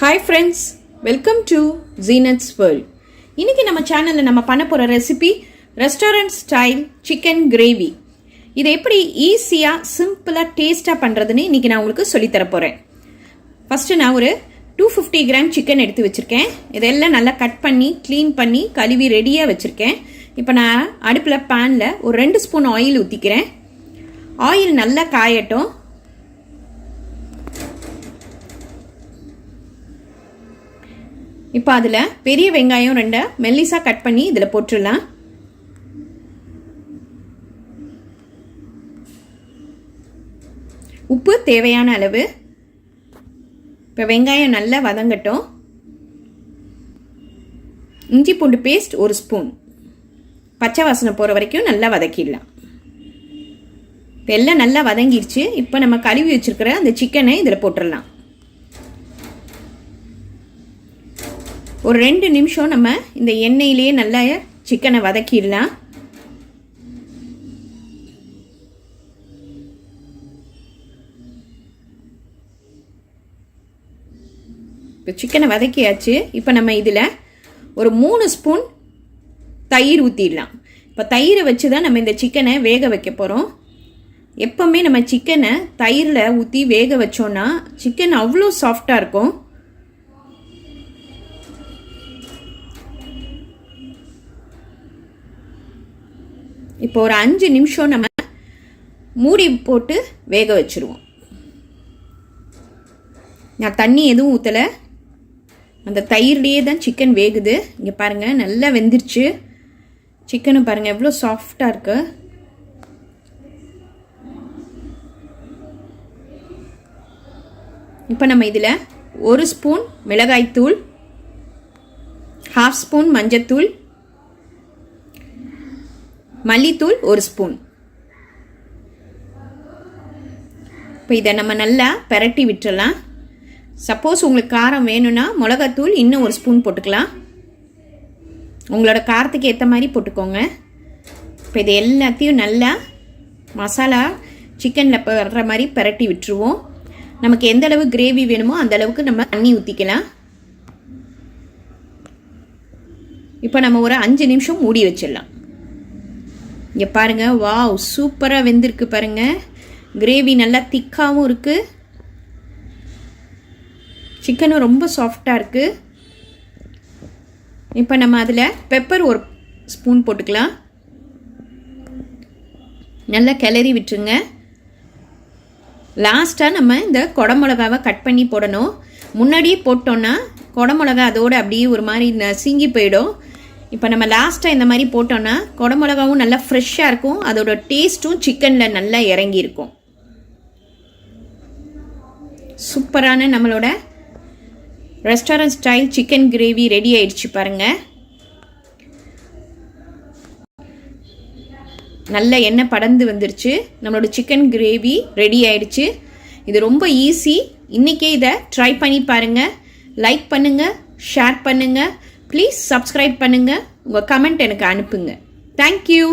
Hi friends, welcome to Zeenath'sworld. இன்னைக்கு நம்ம சேனல்ல நம்ம பண்ண போற recipe restaurant style chicken gravy. இது எப்படி ஈஸியா சிம்பிளா டேஸ்டா பண்றதுன்னு இன்னைக்கு நான் உங்களுக்கு சொல்லி தர போறேன். ஃபர்ஸ்ட் நான் ஒரு 250 கிராம் சிக்கன் எடுத்து வச்சிருக்கேன். இதெல்லாம் நல்லா கட் பண்ணி க்ளீன் பண்ணி கழுவி ரெடியா வச்சிருக்கேன். இப்போ நான் அடுப்புல panல ஒரு 2 ஸ்பூன் ஆயில் ஊத்திக்கிறேன். ஆயில் நல்லா காயட்டும். இப்போ அதுல பெரிய வெங்காயம் 2 மெல்லிசா கட் பண்ணி இதுல போட்டுறலாம். உப்பு தேவையான அளவு. இப்போ வெங்காயம் நல்லா வதங்கட்டும். இஞ்சி பூண்டு பேஸ்ட் 1 ஸ்பூன். பச்சை வாசனை போற வரைக்கும் நல்லா வதக்கிடலாம். எல்லாம் நல்லா வதங்கிருச்சு. இப்போ நம்ம கழுவி வச்சிருக்கிற அந்த சிக்கனை இதுல போட்டுறலாம். ஒரு 2 நிமிஷம் நம்ம இந்த எண்ணெயிலேயே நல்லா சிக்கனை வதக்கிடலாம். இப்போ சிக்கனை வதக்கியாச்சு. இப்போ நம்ம இதில் ஒரு 3 ஸ்பூன் தயிர் ஊற்றிடலாம். இப்போ தயிரை வச்சு தான் நம்ம இந்த சிக்கனை வேக வைக்க போகிறோம். எப்போவுமே நம்ம சிக்கனை தயிரில் ஊற்றி வேக வச்சோன்னா சிக்கன் அவ்வளோ சாஃப்டாக இருக்கும். இப்போ ஒரு 5 நிமிஷம் நம்ம மூடி போட்டு வேக வச்சிருவோம். நான் தண்ணி எதுவும் ஊற்றலை, அந்த தயிர்லேயே தான் சிக்கன் வேகுது. இங்கே பாருங்கள் நல்லா வெந்துருச்சு. சிக்கனும் பாருங்கள் எவ்வளோ சாஃப்டாக இருக்கு. இப்போ நம்ம இதில் 1 ஸ்பூன் மிளகாய்த்தூள், 1/2 ஸ்பூன் மஞ்சத்தூள், மல்லித்தூள் 1 ஸ்பூன். இப்போ இதை நம்ம நல்லா பெரட்டி விட்டுறலாம். சப்போஸ் உங்களுக்கு காரம் வேணும்னா மிளகாத்தூள் இன்னும் 1 ஸ்பூன் போட்டுக்கலாம். உங்களோட காரத்துக்கு ஏற்ற மாதிரி போட்டுக்கோங்க. இப்போ இது எல்லாத்தையும் நல்லா மசாலா சிக்கனில் வர்ற மாதிரி பெரட்டி விட்டுருவோம். நமக்கு எந்த அளவு கிரேவி வேணுமோ அந்த அளவுக்கு நம்ம தண்ணி ஊற்றிக்கலாம். இப்போ நம்ம ஒரு 5 நிமிஷம் மூடி வச்சிடலாம். இங்கே பாருங்கள், வாவ் சூப்பராக வெந்திருக்கு பாருங்கள். கிரேவி நல்லா திக்காகவும் இருக்குது, சிக்கனும் ரொம்ப சாஃப்டாக இருக்குது. இப்போ நம்ம அதில் பெப்பர் 1 ஸ்பூன் போட்டுக்கலாம். நல்லா கிளறி விட்டுருங்க. லாஸ்ட்டாக நம்ம இந்த குடமிளகாவை கட் பண்ணி போடணும். முன்னாடியே போட்டோன்னா குடமிளகா அதோடு அப்படியே ஒரு மாதிரி நசுங்கி போயிடும். இப்போ நம்ம லாஸ்ட்டாக இந்த மாதிரி போட்டோன்னா குடமிளகாவும் நல்லா ஃப்ரெஷ்ஷாக இருக்கும். அதோட டேஸ்ட்டும் சிக்கனில் நல்லா இறங்கியிருக்கும். சூப்பரான நம்மளோட restaurant style chicken gravy ready ஆயிடுச்சு பாருங்கள். நல்ல எண்ணெய் படர்ந்து வந்துருச்சு. நம்மளோட சிக்கன் கிரேவி ரெடி ஆயிடுச்சு. இது ரொம்ப ஈஸி. இன்றைக்கே இதை ட்ரை பண்ணி பாருங்கள். லைக் பண்ணுங்கள், ஷேர் பண்ணுங்கள், ப்ளீஸ் சப்ஸ்கிரைப் பண்ணுங்கள், உங்கள் கமெண்ட் எனக்கு அனுப்புங்க. தேங்க்யூ.